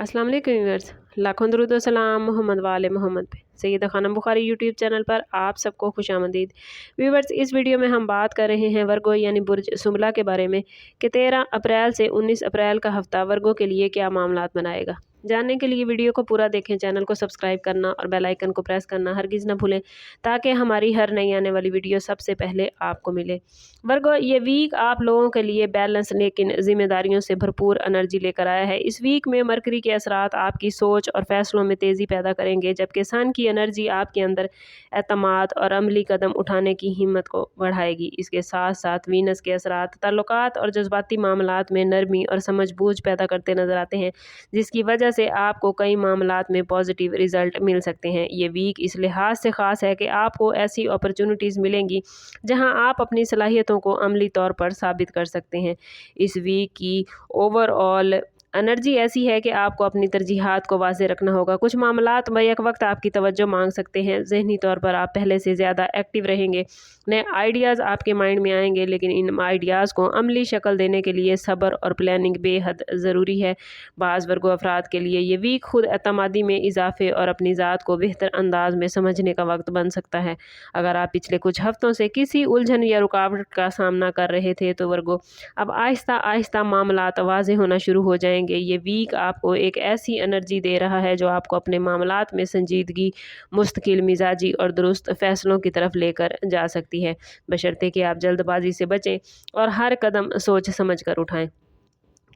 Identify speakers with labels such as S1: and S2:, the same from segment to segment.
S1: अस्सलाम वालेकुम व्यूअर्स, लाखों दुरूद व सलाम मोहम्मद वाले मोहम्मद पे। सैयदा खानम बुखारी यूट्यूब चैनल पर आप सबको खुशामदीद। व्यूअर्स, इस वीडियो में हम बात कर रहे हैं वर्गो यानी बुर्ज सुमला के बारे में कि 13 अप्रैल से 19 अप्रैल का हफ्ता वर्गो के लिए क्या मामलात बनाएगा। जानने के लिए वीडियो को पूरा देखें, चैनल को सब्सक्राइब करना और बेल आइकन को प्रेस करना हरगिज़ न भूलें ताकि हमारी हर नई आने वाली वीडियो सबसे पहले आपको मिले। वर्गो, ये वीक आप लोगों के लिए बैलेंस लेकिन जिम्मेदारियों से भरपूर एनर्जी लेकर आया है। इस वीक में मरकरी के असरात आपकी सोच और फैसलों में तेज़ी पैदा करेंगे, जबकि सन की एनर्जी आपके अंदर एतमाद और अमली कदम उठाने की हिम्मत को बढ़ाएगी। इसके साथ साथ वीनस के असरात ताल्लुकात और जज्बाती मामलात में नरमी और समझ बूझ पैदा करते नजर आते हैं, जिसकी वजह से आपको कई मामलात में पॉजिटिव रिजल्ट मिल सकते हैं। ये वीक इस लिहाज से ख़ास है कि आपको ऐसी अपॉर्चुनिटीज़ मिलेंगी जहां आप अपनी सलाहियतों को अमली तौर पर साबित कर सकते हैं। इस वीक की ओवरऑल एनर्जी ऐसी है कि आपको अपनी तरजीहात को वाज़ेह रखना होगा। कुछ मामलात बैक वक्त आपकी तवज्जो मांग सकते हैं। ज़हनी तौर पर आप पहले से ज़्यादा एक्टिव रहेंगे। नए आइडियाज़ आपके माइंड में आएंगे, लेकिन इन आइडियाज़ को अमली शक्ल देने के लिए सब्र और प्लानिंग बेहद ज़रूरी है। बाज़ वर्गो अफराद के लिए ये वीक खुद एतमादी में इजाफे और अपनी ज़ात को बेहतर अंदाज में समझने का वक्त बन सकता है। अगर आप पिछले कुछ हफ्तों से किसी उलझन या रुकावट का सामना कर रहे थे तो वर्गो, अब आहिस्ता आहिस्ता मामलात वाज़ेह होना शुरू हो जाएंगे। ये वीक आपको एक ऐसी एनर्जी दे रहा है जो आपको अपने मामलात में संजीदगी, मुस्तकिल मिजाजी और दुरुस्त फैसलों की तरफ लेकर जा सकती है, बशर्ते कि आप जल्दबाजी से बचें और हर कदम सोच समझ कर उठाएं।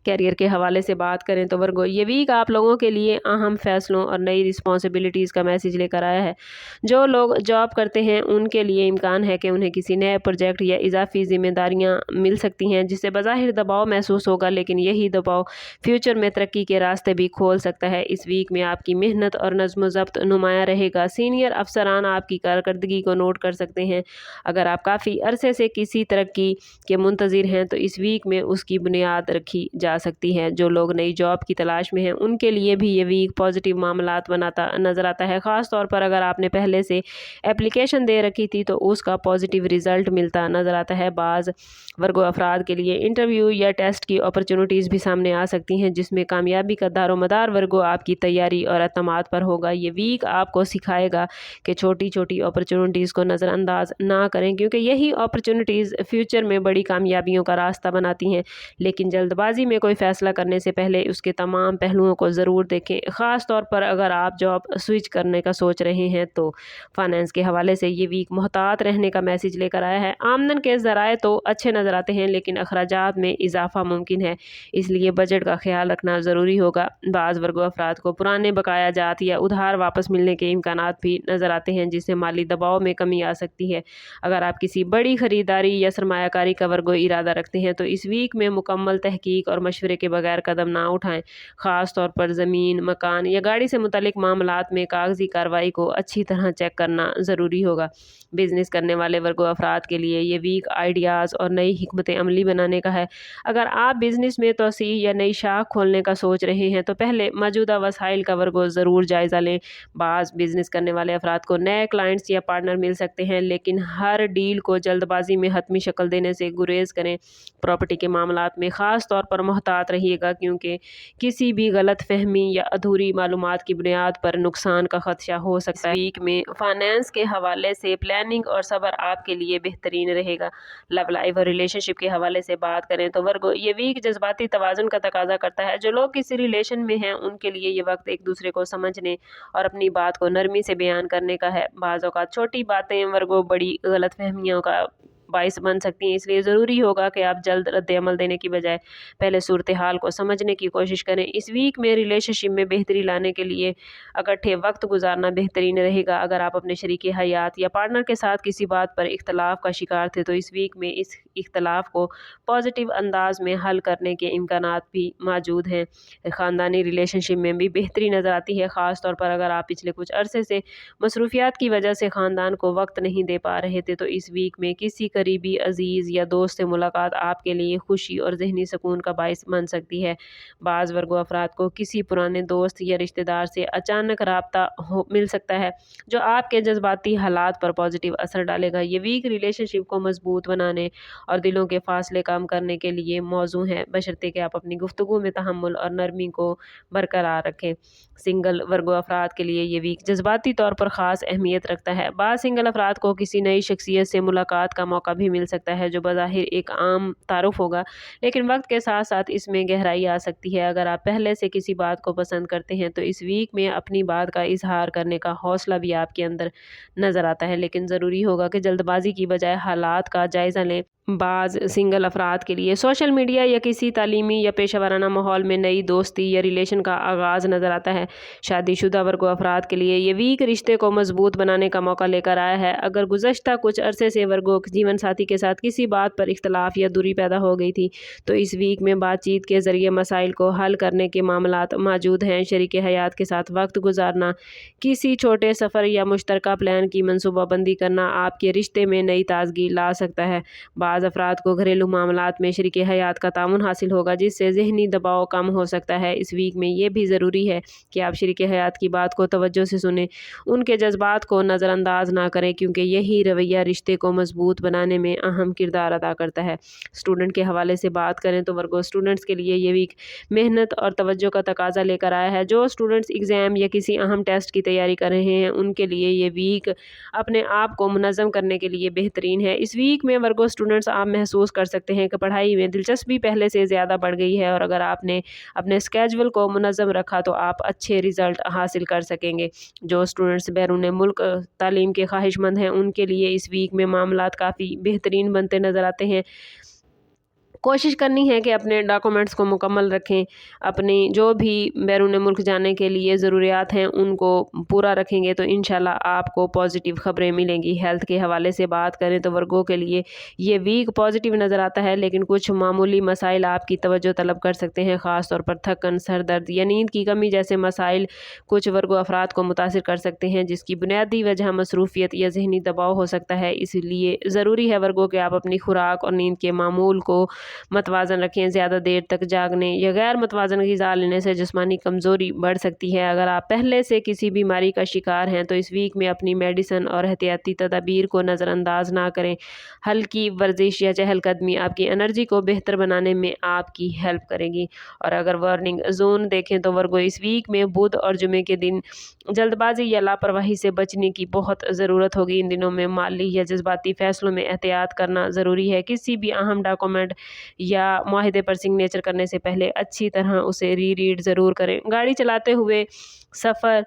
S1: कैरियर के हवाले से बात करें तो वर्गो, ये वीक आप लोगों के लिए अहम फैसलों और नई रिस्पॉन्सिबिलिटीज़ का मैसेज लेकर आया है। जो लोग जॉब करते हैं उनके लिए इम्कान है कि उन्हें किसी नए प्रोजेक्ट या इजाफी जिम्मेदारियां मिल सकती हैं, जिससे बज़ाहिर दबाव महसूस होगा, लेकिन यही दबाव फ्यूचर में तरक्की के रास्ते भी खोल सकता है। इस वीक में आपकी मेहनत और नज़्म ज़ब्त नुमाया रहेगा। सीनियर अफसरान आपकी कारकर्दगी को नोट कर सकते हैं। अगर आप काफ़ी अरसे से किसी तरक्की के मुंतज़िर हैं तो इस वीक में उसकी बुनियाद रखी जा सकती है। जो लोग नई जॉब की तलाश में हैं उनके लिए भी ये वीक पॉजिटिव मामलात बनाता नजर आता है। ख़ास तौर पर अगर आपने पहले से एप्लीकेशन दे रखी थी तो उसका पॉजिटिव रिजल्ट मिलता नजर आता है। बाज़ वर्गो अफराद के लिए इंटरव्यू या टेस्ट की अपॉर्चुनिटीज़ भी सामने आ सकती हैं, जिसमें कामयाबी का दारोमदार वर्गो आपकी तैयारी और एतमाद पर होगा। ये वीक आपको सिखाएगा कि छोटी छोटी अपॉर्चुनिटीज़ को नज़रअंदाज ना करें, क्योंकि यही अपॉर्चुनिटीज़ फ्यूचर में बड़ी कामयाबियों का रास्ता बनाती हैं। लेकिन जल्दबाजी में कोई फ़ैसला करने से पहले उसके तमाम पहलुओं को ज़रूर देखें। ख़ास तौर पर अगर आप जॉब स्विच करने का सोच रहे हैं तो फाइनेंस के हवाले से ये वीक मोहतात रहने का मैसेज लेकर आया है। आमदन के ज़राए तो अच्छे नज़र आते हैं, लेकिन अखराजात में इजाफा मुमकिन है, इसलिए बजट का ख्याल रखना ज़रूरी होगा। बाज़ वर्गो अफराद को पुराने बकाया जात या उधार वापस मिलने के इम्कानात भी नज़र आते हैं, जिससे माली दबाव में कमी आ सकती है। अगर आप किसी बड़ी ख़रीदारी या सरमायाकारी का वर्गो इरादा रखते हैं तो इस वीक में मुकम्मल तहकीक और मशवरे के बगैर कदम ना उठाएं। ख़ास तौर पर ज़मीन, मकान या गाड़ी से मुतल्लिक मामलात में कागजी कार्रवाई को अच्छी तरह चेक करना ज़रूरी होगा। बिज़नेस करने वाले वर्गो अफराद के लिए ये वीक आइडियाज़ और नई हिकमत अमली बनाने का है। अगर आप बिज़नेस में तोसी या नई शाख खोलने का सोच रहे हैं तो पहले मौजूदा वसाइल का वर्गो ज़रूर जायज़ा लें। बाज़ बिज़नेस करने वाले अफराद को नए क्लाइंट्स या पार्टनर मिल सकते हैं, लेकिन हर डील को जल्दबाजी में हतमी शक्ल देने से गुरेज करें। प्रॉपर्टी के मामलात में ख़ास तौर पर मोहतात रहिएगा, क्योंकि किसी भी गलत फहमी या अधूरी मालूमात की बुनियाद पर नुकसान का खदशा हो सकता है। वीक में फाइनेंस के हवाले से प्लानिंग और सब्र आपके लिए बेहतरीन रहेगा। लव लाइफ और रिलेशनशिप के हवाले से बात करें तो वर्गो, ये वीक जज्बाती तवाज़ुन का तकाजा करता है। जो लोग किसी रिलेशन में हैं उनके लिए ये वक्त एक दूसरे को समझने और अपनी बात को नरमी से बयान करने का है। बाज़ औक़ात छोटी बातें वर्गो बड़ी गलत फहमियों का बाइस बन सकती हैं, इसलिए ज़रूरी होगा कि आप जल्द रद्द अमल देने की बजाय पहले सूरत हाल को समझने की कोशिश करें। इस वीक में रिलेशनशिप में बेहतरी लाने के लिए इकट्ठे वक्त गुजारना बेहतरीन रहेगा। अगर आप अपने शरीके हयात या पार्टनर के साथ किसी बात पर इख्तलाफ का शिकार थे तो इस वीक में इस इख्तलाफ को पॉजिटिव अंदाज में हल करने के इम्कानात भी मौजूद हैं। ख़ानदानी रिलेशनशिप में भी बेहतरी नज़र आती है। ख़ास तौर पर अगर आप पिछले कुछ अरसे से मसरूफियात की वजह से ख़ानदान को वक्त नहीं दे पा रहे थे तो इस वीक में किसी करीबी अजीज़ या दोस्त से मुलाकात आपके लिए खुशी और ज़हनी सुकून का बाइस बन सकती है। बाज़ वर्गो अफराद को किसी पुराने दोस्त या रिश्तेदार से अचानक राब्ता मिल सकता है, जो आपके जज्बाती हालात पर पॉजिटिव असर डालेगा। ये वीक रिलेशनशिप को मजबूत बनाने और दिलों के फासले कम करने के लिए मौजू है, बशर्ते कि आप अपनी गुफ्तगू में तहम्मुल और नरमी को बरकरार रखें। सिंगल वर्गो अफराद के लिए ये वीक जज्बाती तौर पर ख़ास अहमियत रखता है। बाद सिंगल अफराद को किसी नई शख्सियत से मुलाकात का मौका भी मिल सकता है, जो बज़ाहिर एक आम तारुफ होगा, लेकिन वक्त के साथ साथ इसमें गहराई आ सकती है। अगर आप पहले से किसी बात को पसंद करते हैं तो इस वीक में अपनी बात का इजहार करने का हौसला भी आपके अंदर नज़र आता है, लेकिन ज़रूरी होगा कि जल्दबाजी की बजाय हालात का जायज़ा लें। बाज़ सिंगल अफराद के लिए सोशल मीडिया या किसी तालीमी या पेशा वराना माहौल में नई दोस्ती या रिलेशन का आगाज़ नज़र आता है। शादीशुदा वर्गो अफराद के लिए ये वीक रिश्ते को मजबूत बनाने का मौका लेकर आया है। अगर गुज़श्ता कुछ अरसे से वर्गो जीवन साथी के साथ किसी बात पर इख्तलाफ या दूरी पैदा हो गई थी, तो इस वीक में बातचीत के ज़रिए मसाइल को हल करने के मामलात मौजूद हैं। शरीके हयात के साथ वक्त गुजारना, किसी छोटे सफ़र या मुश्तरका प्लान की मनसूबाबंदी करना आपके रिश्ते में नई ताजगी ला सकता है। बाज़ अफराद को घरेलू मामलात में शरीके हयात का तामुन हासिल होगा, जिससे ज़हनी दबाव कम हो सकता है। इस वीक में ये भी ज़रूरी है कि आप शरीके हयात की बात को तवज्जो से सुनें, उनके जज्बात को नज़रअंदाज ना करें, क्योंकि यही रवैया रिश्ते को मजबूत बनाने में अहम किरदार अदा करता है। स्टूडेंट के हवाले से बात करें तो वर्गो स्टूडेंट्स के लिए ये वीक मेहनत और तवज्जो का तकाजा लेकर आया है। जो स्टूडेंट्स एग्ज़ाम या किसी अहम टेस्ट की तैयारी कर रहे हैं, उनके लिए ये वीक अपने आप को मुनज़्ज़म करने के लिए बेहतरीन है। इस वीक में वर्गो स्टूडेंट्स आप महसूस कर सकते हैं कि पढ़ाई में दिलचस्पी पहले से ज़्यादा बढ़ गई है, और अगर आपने अपने स्केड्यूल को मुनज़्ज़म रखा तो आप अच्छे रिज़ल्ट हासिल कर सकेंगे। जो स्टूडेंट्स बैरून मुल्क तालीम के ख्वाहिशमंद हैं, उनके लिए इस वीक में मामलात काफ़ी बेहतरीन बनते नज़र आते हैं। कोशिश करनी है कि अपने डॉक्यूमेंट्स को मुकम्मल रखें, अपनी जो भी बैरून मुल्क जाने के लिए ज़रूरियात हैं उनको पूरा रखेंगे तो इंशाल्लाह आपको पॉजिटिव ख़बरें मिलेंगी। हेल्थ के हवाले से बात करें तो वर्गों के लिए ये वीक पॉजिटिव नज़र आता है, लेकिन कुछ मामूली मसाइल आपकी तवज्जो तलब कर सकते हैं। ख़ास तौर पर थकन, सर दर्द या नींद की कमी जैसे मसाइल कुछ वर्गो अफराद को मुतासिर कर सकते हैं, जिसकी बुनियादी वजह मसरूफ़ियत या ज़हनी दबाव हो सकता है। इसलिए ज़रूरी है वर्गों कि आप अपनी खुराक और नींद के मामूल को मतवाज़न रखें। ज़्यादा देर तक जागने या गैर मतवाज़न ग़िज़ा लेने से जिस्मानी कमज़ोरी बढ़ सकती है। अगर आप पहले से किसी बीमारी का शिकार हैं तो इस वीक में अपनी मेडिसिन और एहतियाती तदाबीर को नज़रअंदाज ना करें। हल्की वर्जिश या चहलकदमी आपकी एनर्जी को बेहतर बनाने में आपकी हेल्प करेगी। और अगर वार्निंग जोन देखें तो वर्गो इस वीक में बुध और जुमे के दिन जल्दबाजी या लापरवाही से बचने की बहुत ज़रूरत होगी। इन दिनों में माली या जज्बाती फ़ैसलों में एहतियात करना ज़रूरी है। किसी भी अहम डॉक्यूमेंट या मुआहदे पर सिग्नेचर करने से पहले अच्छी तरह उसे रीड ज़रूर करें। गाड़ी चलाते हुए सफ़र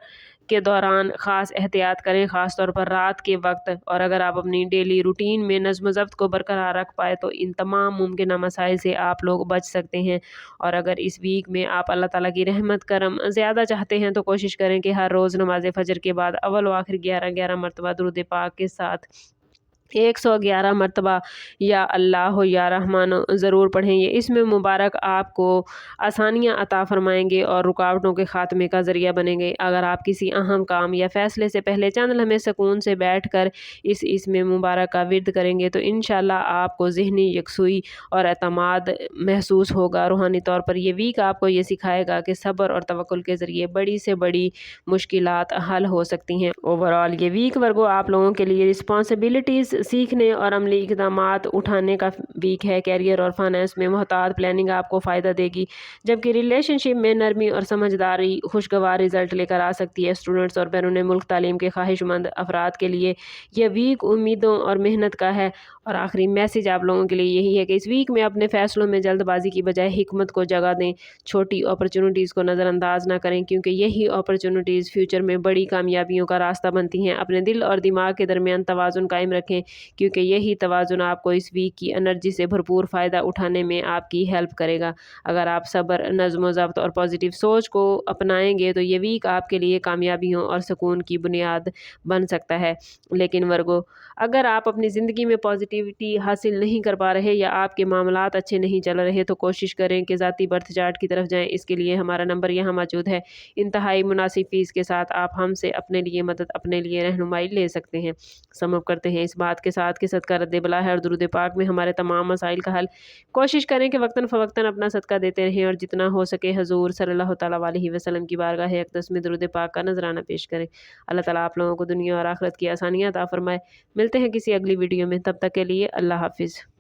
S1: के दौरान ख़ास एहतियात करें, ख़ास तौर पर रात के वक्त। और अगर आप अपनी डेली रूटीन में नज़्म ज़ब्त को बरकरार रख पाए तो इन तमाम मुमकिन मसाइल से आप लोग बच सकते हैं। और अगर इस वीक में आप अल्लाह ताला की रहमत करम ज़्यादा चाहते हैं तो कोशिश करें कि हर रोज़ नमाज फ़जर के बाद अव्वल व आखिर 11-11 मरतबा दुरूद पाक के साथ 111 मरतबा या अल्लाह या रहमान ज़रूर पढ़ें। ये इसमें मुबारक आपको आसानियाँ अता फ़रमाएंगे और रुकावटों के ख़ात्मे का ज़रिया बनेंगे। अगर आप किसी अहम काम या फ़ैसले से पहले चंद लम्हे सुकून से बैठकर इसमें मुबारक का विर्द करेंगे तो इंशाल्लाह आपको ज़हनी यकसुई और एतमाद महसूस होगा। रूहानी तौर पर ये वीक आपको ये सिखाएगा कि सब्र और तवक्कुल के ज़रिए बड़ी से बड़ी मुश्किलात हल हो सकती हैं। ओवरऑल ये वीक वर्गो आप लोगों के लिए रिस्पॉन्सिबिलिटीज़ सीखने और अमली इक़दामात उठाने का वीक है। कैरियर और फाइनेंस में मुहतात प्लानिंग आपको फ़ायदा देगी, जबकि रिलेशनशिप में नरमी और समझदारी खुशगवार रिज़ल्ट लेकर आ सकती है। स्टूडेंट्स और बैरून मुल्क तालीम के ख्वाहिशमंद अफराद के लिए यह वीक उम्मीदों और मेहनत का है। और आखिरी मैसेज आप लोगों के लिए यही है कि इस वीक में अपने फ़ैसलों में जल्दबाजी की बजाय हिकमत को जगह दें। छोटी अपॉर्चुनिटीज़ को नज़रअंदाज ना करें, क्योंकि यही अपॉर्चुनिटीज़ फ्यूचर में बड़ी कामयाबियों का रास्ता बनती हैं। अपने दिल और दिमाग के दरमियान तवाज़ुन कायम रखें, क्योंकि यही तवाज़ुन आपको इस वीक की एनर्जी से भरपूर फ़ायदा उठाने में आपकी हेल्प करेगा। अगर आप सब्र, नज़्म ज़ब्त और पॉजिटिव सोच को अपनाएंगे तो ये वीक आपके लिए कामयाबियों और सुकून की बुनियाद बन सकता है। लेकिन वर्गो, अगर आप अपनी ज़िंदगी में पॉजिटिविटी हासिल नहीं कर पा रहे या आपके मामलात अच्छे नहीं चल रहे तो कोशिश करें कि ज़ाती बर्थ चार्ट की तरफ जाएँ। इसके लिए हमारा नंबर यहाँ मौजूद है। इंतहाई मुनासिब फ़ीस के साथ आप हमसे अपने लिए मदद, अपने लिए रहनुमाई ले सकते हैं। समझ करते हैं इस बात ساتھ کے صدقہ رد بلا ہے اور درود پاک میں ہمارے تمام مسائل کا حل۔ کوشش کریں کہ وقتاً فوقتاً اپنا صدقہ دیتے رہیں اور جتنا ہو سکے حضور صلی اللہ تعالیٰ علیہ وسلم کی بارگاہ اقدس میں درود پاک کا نذرانہ پیش کریں۔ اللہ تعالیٰ آپ لوگوں کو دنیا اور آخرت کی آسانیاں عطا فرمائے۔ ملتے ہیں کسی اگلی ویڈیو میں، تب تک کے لیے اللہ حافظ۔